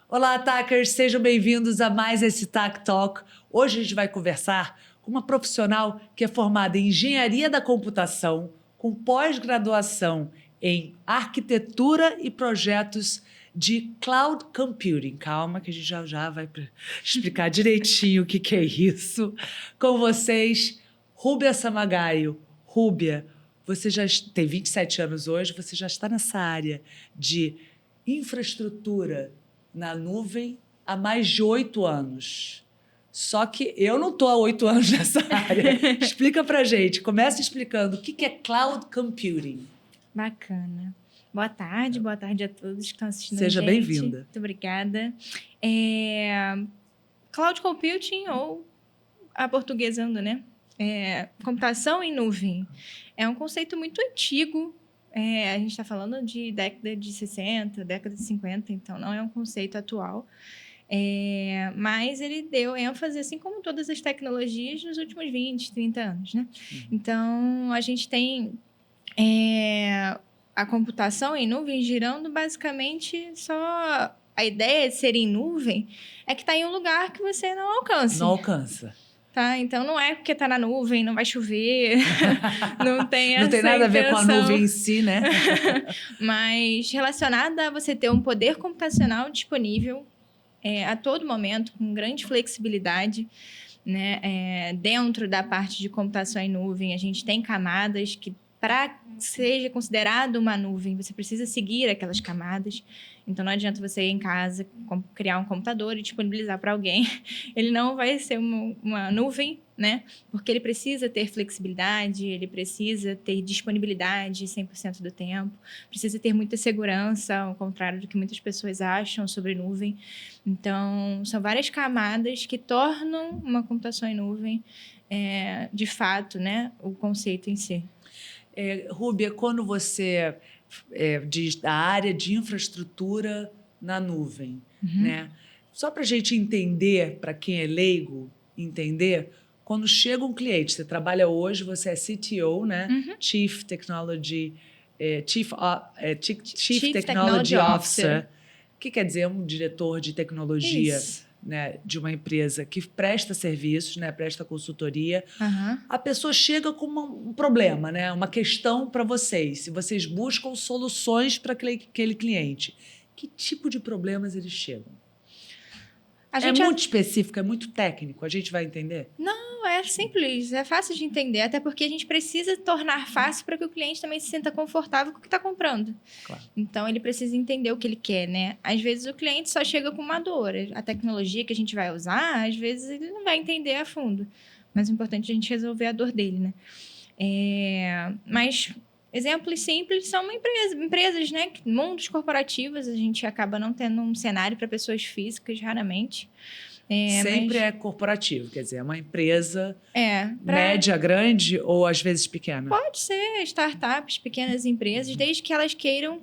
Olá, Attackers! Sejam bem-vindos a mais esse Tac Talk. Hoje a gente vai conversar com uma profissional que é formada em Engenharia da Computação, com pós-graduação em Arquitetura e Projetos de Cloud Computing. Calma que a gente já vai explicar direitinho o que é isso. Com vocês, Rúbia Samagaio. Rúbia, você já tem 27 anos hoje, você já está nessa área de infraestrutura na nuvem há mais de 8 anos. Só que eu não estou há 8 anos nessa área. Explica para gente. Começa explicando o que é Cloud Computing. Bacana. Boa tarde a todos que estão assistindo Seja a gente. bem-vinda. Muito obrigada. Cloud Computing, ou aportuguesando, né? Computação em nuvem. É um conceito muito antigo. A gente está falando de década de 60, década de 50, então não é um conceito atual. Mas ele deu ênfase, assim como todas as tecnologias, nos últimos 20, 30 anos, né? Então, a gente tem a computação em nuvem girando basicamente só... A ideia de ser em nuvem é que está em um lugar que você não alcança. Não alcança. Tá? Então, não é porque está na nuvem, não vai chover, não tem essa Não tem nada intenção. a ver com a nuvem em si, né? Mas relacionada a você ter um poder computacional disponível a todo momento, com grande flexibilidade, né? Dentro da parte de computação em nuvem, a gente tem camadas que, para que seja considerado uma nuvem, você precisa seguir aquelas camadas. Então, não adianta você ir em casa, criar um computador e disponibilizar para alguém. Ele não vai ser uma nuvem, né? Porque ele precisa ter flexibilidade, ele precisa ter disponibilidade 100% do tempo, precisa ter muita segurança, ao contrário do que muitas pessoas acham sobre nuvem. Então, são várias camadas que tornam uma computação em nuvem, de fato, né? O conceito em si. Rúbia, quando você diz da área de infraestrutura na nuvem, né? Só para a gente entender, para quem é leigo, entender, quando chega um cliente, você trabalha hoje, você é CTO, né? Chief Technology, Chief Technology Officer. O que quer dizer um diretor de tecnologia? Isso. Né, de uma empresa que presta serviços, né, presta consultoria, a pessoa chega com um problema, né, uma questão para vocês. Se vocês buscam soluções para aquele cliente, que tipo de problemas eles chegam? Muito específico, é muito técnico, a gente vai entender? Não, é simples, é fácil de entender, até porque a gente precisa tornar fácil para que o cliente também se sinta confortável com o que está comprando. Claro. Então, ele precisa entender o que ele quer, né? Às vezes, o cliente só chega com uma dor. A tecnologia que a gente vai usar, às vezes, ele não vai entender a fundo. Mas o importante é a gente resolver a dor dele, né? Mas... exemplos simples são empresas, né? Mundos corporativos, a gente acaba não tendo um cenário para pessoas físicas, raramente. Sempre é corporativo, quer dizer, é uma empresa média, grande ou às vezes pequena? Pode ser startups, pequenas empresas, desde que elas queiram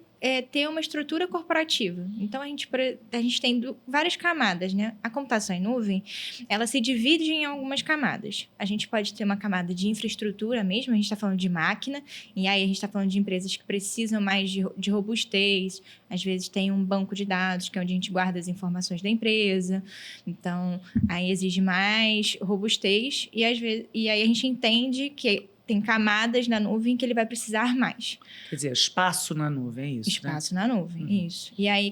ter uma estrutura corporativa. Então, a gente tem várias camadas, né? A computação em nuvem, ela se divide em algumas camadas. A gente pode ter uma camada de infraestrutura mesmo, a gente está falando de máquina, e aí a gente está falando de empresas que precisam mais de robustez, às vezes tem um banco de dados, que é onde a gente guarda as informações da empresa, então, aí exige mais robustez, e aí a gente entende que tem camadas na nuvem que ele vai precisar mais. Quer dizer, espaço na nuvem, é isso, Espaço na nuvem, isso. E aí,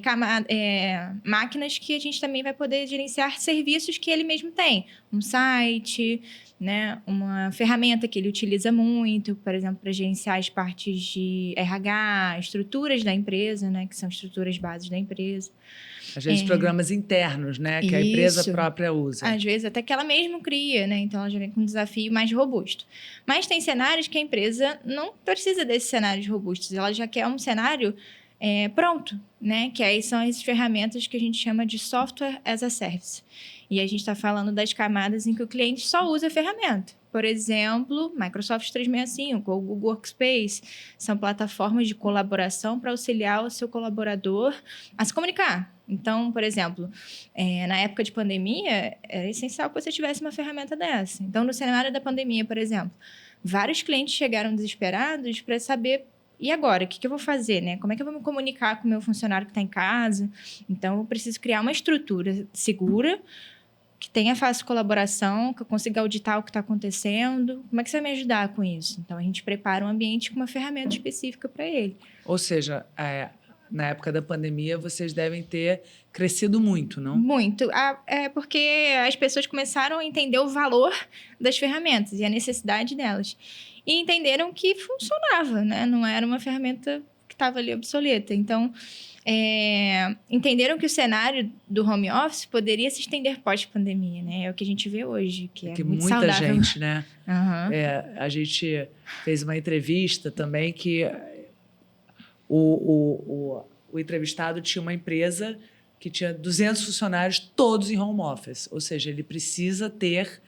máquinas que a gente também vai poder gerenciar serviços que ele mesmo tem. Um site, né? Uma ferramenta que ele utiliza muito, por exemplo, para gerenciar as partes de RH, estruturas da empresa, né? Que são estruturas bases da empresa. Às vezes programas internos, né? Que a empresa própria usa. Às vezes até que ela mesma cria, né? Então, ela já vem com um desafio mais robusto. Mas tem cenários que a empresa não precisa desses cenários robustos. Ela já quer um cenário pronto, né? Que aí são as ferramentas que a gente chama de software as a service. E a gente está falando das camadas em que o cliente só usa a ferramenta. Por exemplo, Microsoft 365 ou Google Workspace são plataformas de colaboração para auxiliar o seu colaborador a se comunicar. Então, por exemplo, na época de pandemia, era essencial que você tivesse uma ferramenta dessa. Então, no cenário da pandemia, por exemplo, vários clientes chegaram desesperados para saber e agora? O que eu vou fazer, né? Como é que eu vou me comunicar com o meu funcionário que está em casa? Então, eu preciso criar uma estrutura segura, que tenha fácil colaboração, que eu consiga auditar o que está acontecendo. Como é que você vai me ajudar com isso? Então, a gente prepara um ambiente com uma ferramenta específica para ele. Ou seja, na época da pandemia, vocês devem ter crescido muito, não? Muito. É porque as pessoas começaram a entender o valor das ferramentas e a necessidade delas. E entenderam que funcionava, né? Não era uma ferramenta que estava ali obsoleta. Então, entenderam que o cenário do home office poderia se estender pós-pandemia, né? É o que a gente vê hoje, que é muito muita saudável. gente, né? Uhum. A gente fez uma entrevista também que o entrevistado tinha uma empresa que tinha 200 funcionários, todos em home office. Ou seja, ele precisa ter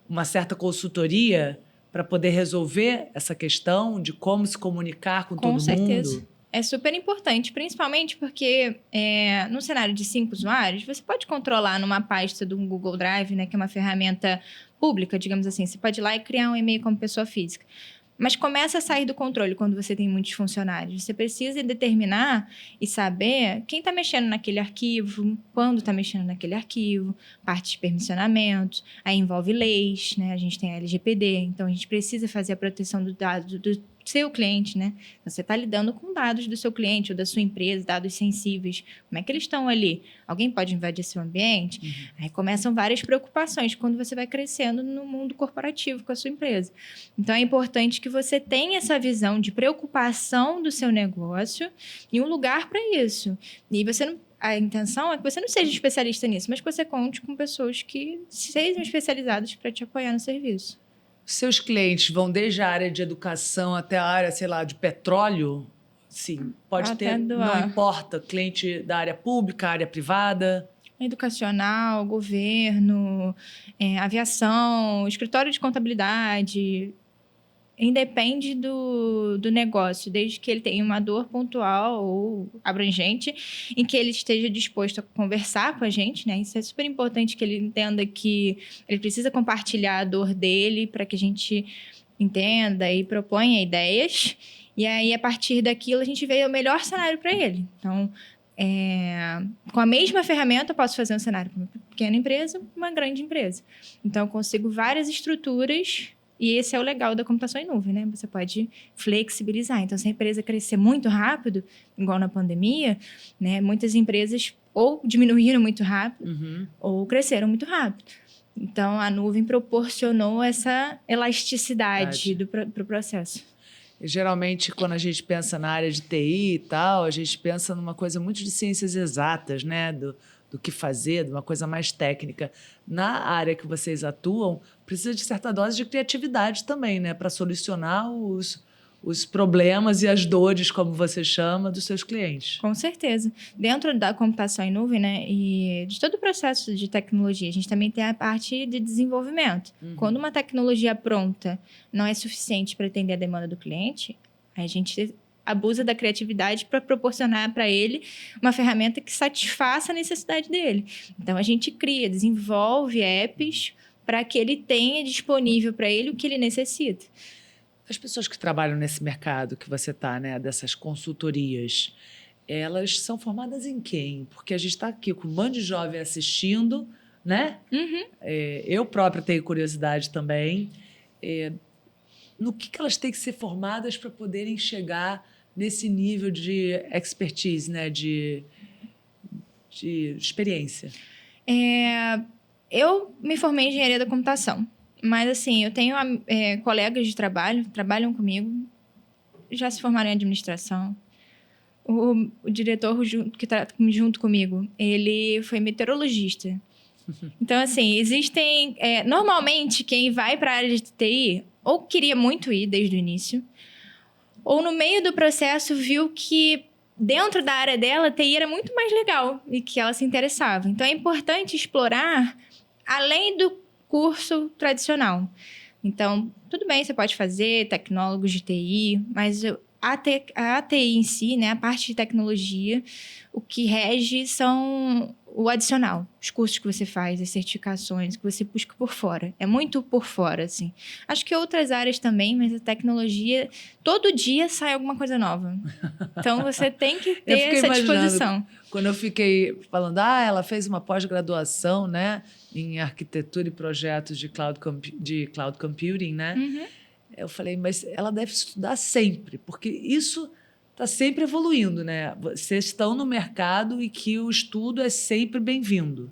uma certa consultoria para poder resolver essa questão de como se comunicar com todo certeza. mundo. É super importante, principalmente porque no cenário de 5 usuários, você pode controlar numa pasta do Google Drive, né, que é uma ferramenta pública, digamos assim. Você pode ir lá e criar um e-mail como pessoa física. Mas começa a sair do controle quando você tem muitos funcionários. Você precisa determinar e saber quem está mexendo naquele arquivo, quando está mexendo naquele arquivo, parte de permissionamento, aí envolve leis, né? A gente tem a LGPD, então a gente precisa fazer a proteção do dado do seu cliente, né? Você está lidando com dados do seu cliente ou da sua empresa, dados sensíveis. Como é que eles estão ali? Alguém pode invadir seu ambiente? Aí começam várias preocupações quando você vai crescendo no mundo corporativo com a sua empresa. Então, é importante que você tenha essa visão de preocupação do seu negócio e um lugar para isso. E a intenção é que você não seja especialista nisso, mas que você conte com pessoas que sejam especializadas para te apoiar no serviço. Seus clientes vão desde a área de educação até a área, sei lá, de petróleo? Sim, pode ter, não importa, cliente da área pública, área privada? Educacional, governo, aviação, escritório de contabilidade. Independe do negócio, desde que ele tenha uma dor pontual ou abrangente, em que ele esteja disposto a conversar com a gente, né? Isso é super importante, que ele entenda que ele precisa compartilhar a dor dele para que a gente entenda e proponha ideias. E aí, a partir daquilo, a gente vê o melhor cenário para ele. Então, com a mesma ferramenta, eu posso fazer um cenário para uma pequena empresa, uma grande empresa. Então, eu consigo várias estruturas. E esse é o legal da computação em nuvem, né? Você pode flexibilizar. Então, se a empresa crescer muito rápido, igual na pandemia, né? Muitas empresas ou diminuíram muito rápido ou cresceram muito rápido. Então, a nuvem proporcionou essa elasticidade para o processo. E, geralmente, quando a gente pensa na área de TI e tal, a gente pensa numa coisa muito de ciências exatas, né? Do que fazer, de uma coisa mais técnica. Na área que vocês atuam, precisa de certa dose de criatividade também, né? Para solucionar os problemas e as dores, como você chama, dos seus clientes. Com certeza. Dentro da computação em nuvem, né, e de todo o processo de tecnologia, a gente também tem a parte de desenvolvimento. Quando uma tecnologia pronta não é suficiente para atender a demanda do cliente, a gente abusa da criatividade para proporcionar para ele uma ferramenta que satisfaça a necessidade dele. Então, a gente desenvolve apps para que ele tenha disponível para ele o que ele necessita. As pessoas que trabalham nesse mercado que você está, né, dessas consultorias, elas são formadas em quem? Porque a gente está aqui com um bando de jovem assistindo, né? Eu própria tenho curiosidade também. No que elas têm que ser formadas para poderem chegar nesse nível de expertise, né? de experiência? Eu me formei em engenharia da computação, mas assim, eu tenho colegas de trabalho, trabalham comigo, já se formaram em administração. O diretor que está junto comigo, ele foi meteorologista. Então, assim, existem... normalmente, quem vai para a área de TI, ou queria muito ir desde o início, ou no meio do processo viu que dentro da área dela, TI era muito mais legal e que ela se interessava. Então, é importante explorar além do curso tradicional. Então, tudo bem, você pode fazer tecnólogos de TI, mas a TI em si, né, a parte de tecnologia, o que rege são o adicional, os cursos que você faz, as certificações que você busca por fora. É muito por fora, assim. Acho que outras áreas também, mas a tecnologia, todo dia sai alguma coisa nova. Então, você tem que ter essa disposição. Quando eu fiquei falando, ela fez uma pós-graduação, né, em arquitetura e projetos de cloud computing, né? Uhum. Eu falei, mas ela deve estudar sempre, porque isso está sempre evoluindo, né? Vocês estão no mercado e que o estudo é sempre bem-vindo.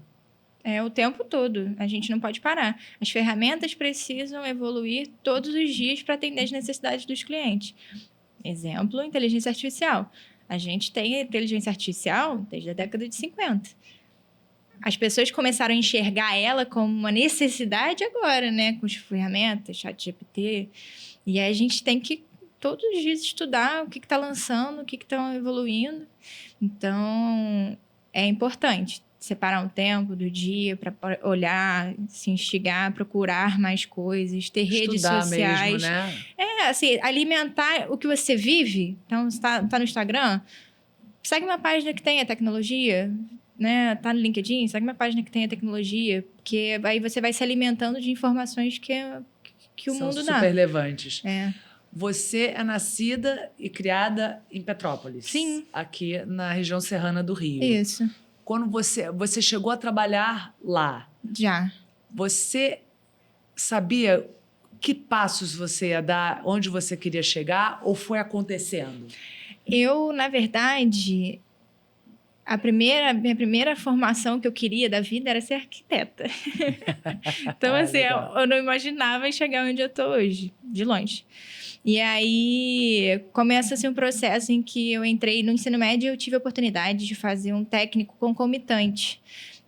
É o tempo todo. A gente não pode parar. As ferramentas precisam evoluir todos os dias para atender as necessidades dos clientes. Exemplo, inteligência artificial. A gente tem inteligência artificial desde a década de 50. As pessoas começaram a enxergar ela como uma necessidade agora, né? Com as ferramentas, ChatGPT. E aí a gente tem que todos os dias estudar o que está lançando, o que está evoluindo. Então, é importante separar um tempo do dia para olhar, se instigar, procurar mais coisas, ter redes sociais. Mesmo, né? Assim, alimentar o que você vive. Então, você tá no Instagram, segue uma página que tenha tecnologia, né? Tá no LinkedIn, segue uma página que tenha tecnologia, porque aí você vai se alimentando de informações que o mundo dá. São super relevantes. É. Você é nascida e criada em Petrópolis. Sim. Aqui na região serrana do Rio. Isso. Quando você chegou a trabalhar lá, já. Você sabia que passos você ia dar, onde você queria chegar, ou foi acontecendo? Eu, na verdade, minha primeira formação que eu queria da vida era ser arquiteta. Então, assim, eu não imaginava chegar onde eu estou hoje, de longe. E aí, começa assim, um processo em que eu entrei no ensino médio e eu tive a oportunidade de fazer um técnico concomitante.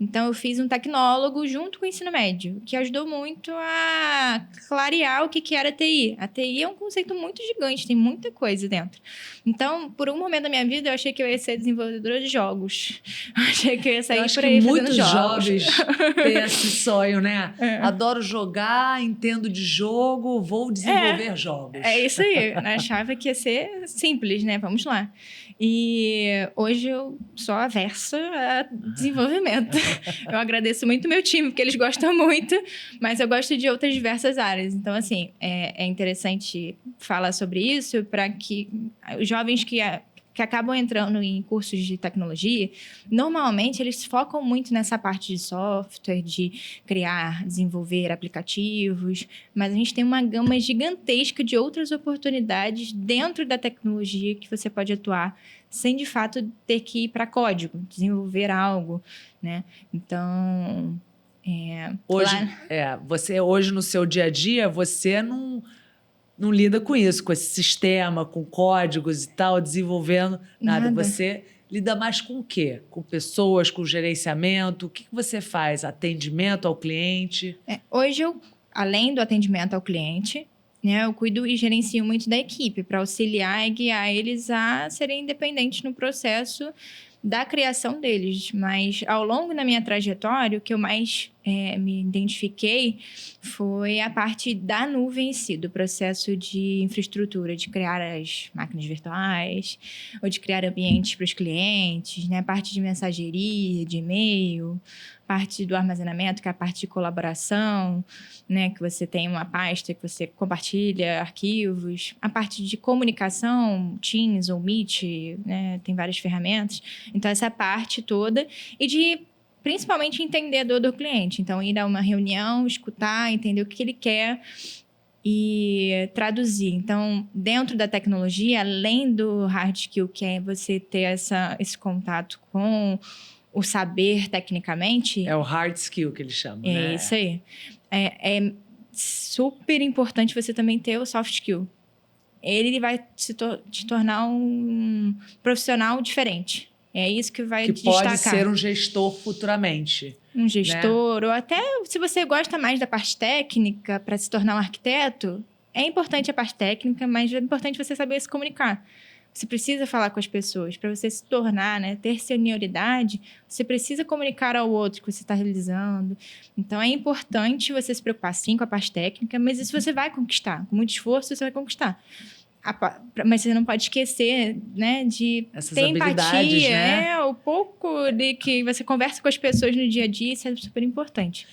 Então, eu fiz um tecnólogo junto com o ensino médio, que ajudou muito a clarear o que era TI. A TI é um conceito muito gigante, tem muita coisa dentro. Então, por um momento da minha vida, eu achei que eu ia ser desenvolvedora de jogos. Achei que eu ia sair por aí fazendo jogos. Muitos jovens têm esse sonho, né? Adoro jogar, entendo de jogo, vou desenvolver jogos. É isso aí. Eu achava que ia ser simples, né? Vamos lá. E hoje eu sou aversa a desenvolvimento. Eu agradeço muito meu time, porque eles gostam muito, mas eu gosto de outras diversas áreas. Então, assim, é interessante falar sobre isso para que os jovens que acabam entrando em cursos de tecnologia, normalmente eles focam muito nessa parte de software, de criar, desenvolver aplicativos, mas a gente tem uma gama gigantesca de outras oportunidades dentro da tecnologia que você pode atuar sem, de fato, ter que ir para código, desenvolver algo, né? Então, você hoje no seu dia a dia, você não lida com isso, com esse sistema, com códigos e tal, desenvolvendo nada. Você lida mais com o quê? Com pessoas, com gerenciamento? O que você faz? Atendimento ao cliente? Hoje, além do atendimento ao cliente, né, eu cuido e gerencio muito da equipe para auxiliar e guiar eles a serem independentes no processo da criação deles. Mas, ao longo da minha trajetória, o que eu mais me identifiquei foi a parte da nuvem em si, do processo de infraestrutura, de criar as máquinas virtuais, ou de criar ambientes para os clientes, né? A parte de mensageria, de e-mail, parte do armazenamento, que é a parte de colaboração, né? Que você tem uma pasta que você compartilha arquivos. A parte de comunicação, Teams ou Meet, né? Tem várias ferramentas. Então, essa parte toda. E de, principalmente, entender a dor do cliente. Então, ir a uma reunião, escutar, entender o que ele quer e traduzir. Então, dentro da tecnologia, além do hard skill, que é você ter esse contato com o saber tecnicamente... É o hard skill que eles chamam, né? É isso aí. É super importante você também ter o soft skill. Ele vai te tornar um profissional diferente. É isso que vai destacar. Que pode ser um gestor futuramente. Um gestor, né? Ou até se você gosta mais da parte técnica para se tornar um arquiteto, é importante a parte técnica, mas é importante você saber se comunicar. Você precisa falar com as pessoas. Para você se tornar, né, ter senioridade, você precisa comunicar ao outro o que você está realizando. Então, é importante você se preocupar, sim, com a parte técnica, mas isso você vai conquistar. Com muito esforço, você vai conquistar. Mas você não pode esquecer, né, de Essas ter habilidades, empatia, né? o pouco de que você conversa com as pessoas no dia a dia, isso é super importante.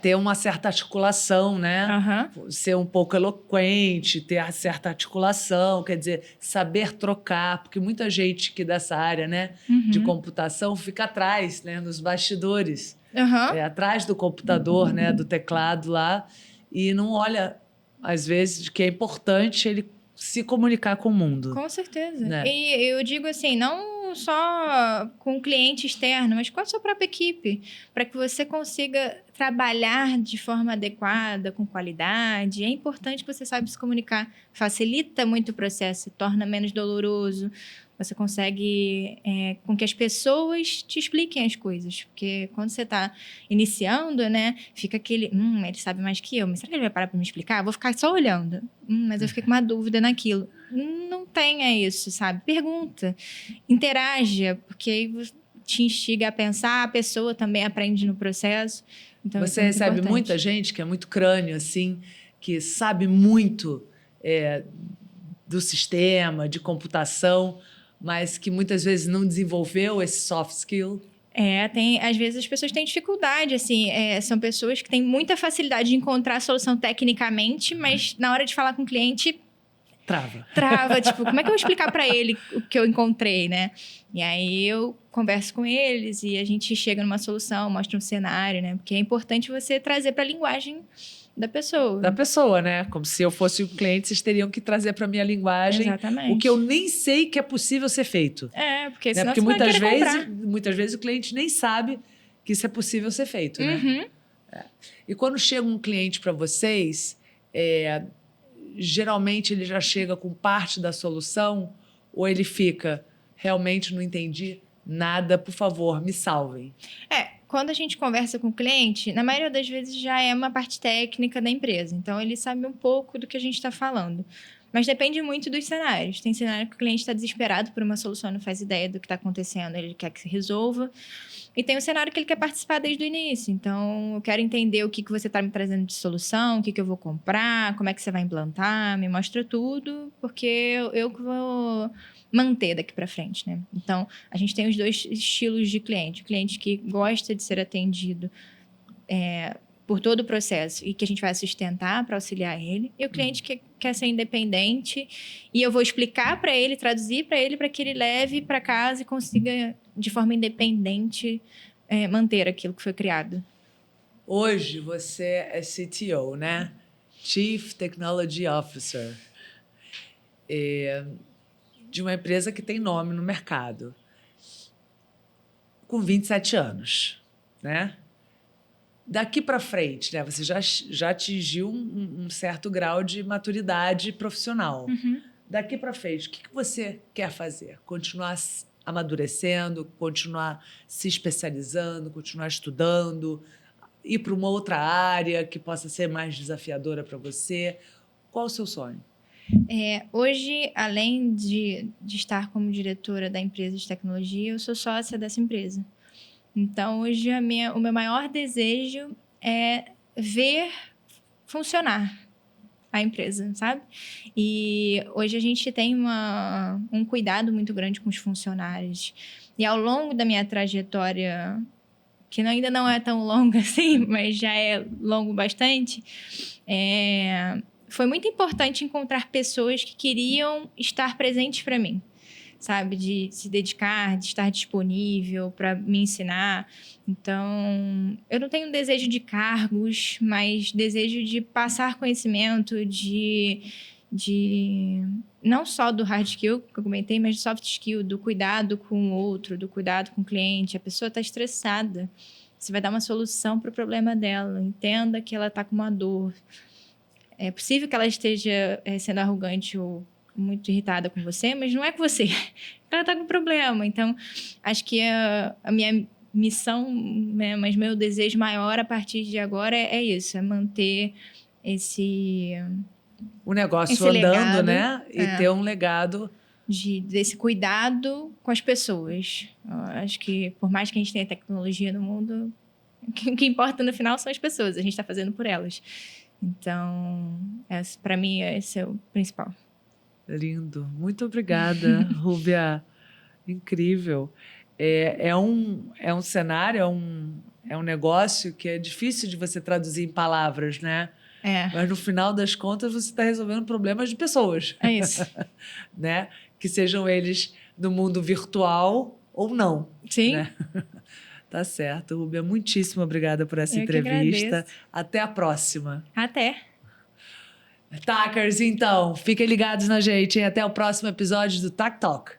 Ter uma certa articulação, né? Aham. Ser um pouco eloquente, ter a certa articulação, quer dizer, saber trocar, porque muita gente que dessa área, né, de Uhum. computação fica atrás, né, nos bastidores, Aham. atrás do computador, né, do teclado lá, e não olha, às vezes, que é importante ele se comunicar com o mundo, Com certeza. né? E eu digo assim, não só com o cliente externo, mas com a sua própria equipe, para que você consiga trabalhar de forma adequada, com qualidade. É importante que você saiba se comunicar. Facilita muito o processo, se torna menos doloroso. Você consegue com que as pessoas te expliquem as coisas. Porque quando você está iniciando, né, fica aquele, ele sabe mais que eu, mas será que ele vai parar para me explicar? Eu vou ficar só olhando. Mas eu fiquei com uma dúvida naquilo. Não tenha isso, sabe? Pergunta, interaja, porque aí te instiga a pensar, a pessoa também aprende no processo. Então, isso Você é muito recebe importante. muita gente que é muito crânio, assim, que sabe muito do sistema, de computação, mas que muitas vezes não desenvolveu esse soft skill. Às vezes as pessoas têm dificuldade, assim, são pessoas que têm muita facilidade de encontrar a solução tecnicamente, mas na hora de falar com o cliente, Trava. tipo, como é que eu vou explicar para ele o que eu encontrei, né? E aí eu converso com eles e a gente chega numa solução, mostra um cenário, né? Porque é importante você trazer para a linguagem da pessoa. Da pessoa, né? Como se eu fosse o cliente, vocês teriam que trazer para minha linguagem Exatamente. o que eu nem sei que é possível ser feito. Porque Né? senão Porque você não vai querer comprar. muitas vezes o cliente nem sabe que isso é possível ser feito, né? Uhum. E quando chega um cliente para vocês, geralmente ele já chega com parte da solução ou ele fica, realmente não entendi nada, por favor, me salvem. Quando a gente conversa com o cliente, na maioria das vezes já é uma parte técnica da empresa. Então, ele sabe um pouco do que a gente está falando. Mas depende muito dos cenários. Tem cenário que o cliente está desesperado por uma solução, não faz ideia do que está acontecendo, ele quer que se resolva. E tem um cenário que ele quer participar desde o início. Então, eu quero entender o que você está me trazendo de solução, o que eu vou comprar, como é que você vai implantar, me mostra tudo, porque eu que vou manter daqui para frente, né? Então, a gente tem os dois estilos de cliente. O cliente que gosta de ser atendido por todo o processo e que a gente vai sustentar para auxiliar ele. E o cliente que quer ser independente e eu vou explicar para ele, traduzir para ele, para que ele leve para casa e consiga, de forma independente, manter aquilo que foi criado. Hoje você é CTO, né? Chief Technology Officer. De uma empresa que tem nome no mercado. Com 27 anos, né? Daqui para frente, né? Você já atingiu um certo grau de maturidade profissional. Uhum. Daqui para frente, o que você quer fazer? Continuar amadurecendo, continuar se especializando, continuar estudando, ir para uma outra área que possa ser mais desafiadora para você? Qual o seu sonho? Hoje, além de estar como diretora da empresa de tecnologia, eu sou sócia dessa empresa. Então, hoje, o meu maior desejo é ver funcionar a empresa, sabe? E hoje a gente tem um cuidado muito grande com os funcionários. E ao longo da minha trajetória, que ainda não é tão longa assim, mas já é longo bastante, foi muito importante encontrar pessoas que queriam estar presentes para mim, sabe? De se dedicar, de estar disponível para me ensinar. Então, eu não tenho desejo de cargos, mas desejo de passar conhecimento, de não só do hard skill, que eu comentei, mas de soft skill, do cuidado com o outro, do cuidado com o cliente. A pessoa está estressada. Você vai dar uma solução para o problema dela. Entenda que ela está com uma dor. É possível que ela esteja sendo arrogante ou muito irritada com você, mas não é com você. Ela está com problema. Então, acho que a minha missão, né, mas meu desejo maior a partir de agora é isso, é manter o negócio esse andando, legado, né? E ter um legado desse cuidado com as pessoas. Eu acho que, por mais que a gente tenha tecnologia no mundo, o que importa no final são as pessoas. A gente está fazendo por elas. Então, para mim, esse é o principal. Lindo. Muito obrigada, Rúbia. Incrível. É um cenário, é um negócio que é difícil de você traduzir em palavras, né? Mas no final das contas você está resolvendo problemas de pessoas. É isso. Né? Que sejam eles do mundo virtual ou não. Sim. Né? Tá certo, Rúbia. Muitíssimo obrigada por essa Eu que entrevista. agradeço. Até a próxima. Até. Tackers, então, fiquem ligados na gente, hein? Até o próximo episódio do Tac Talk.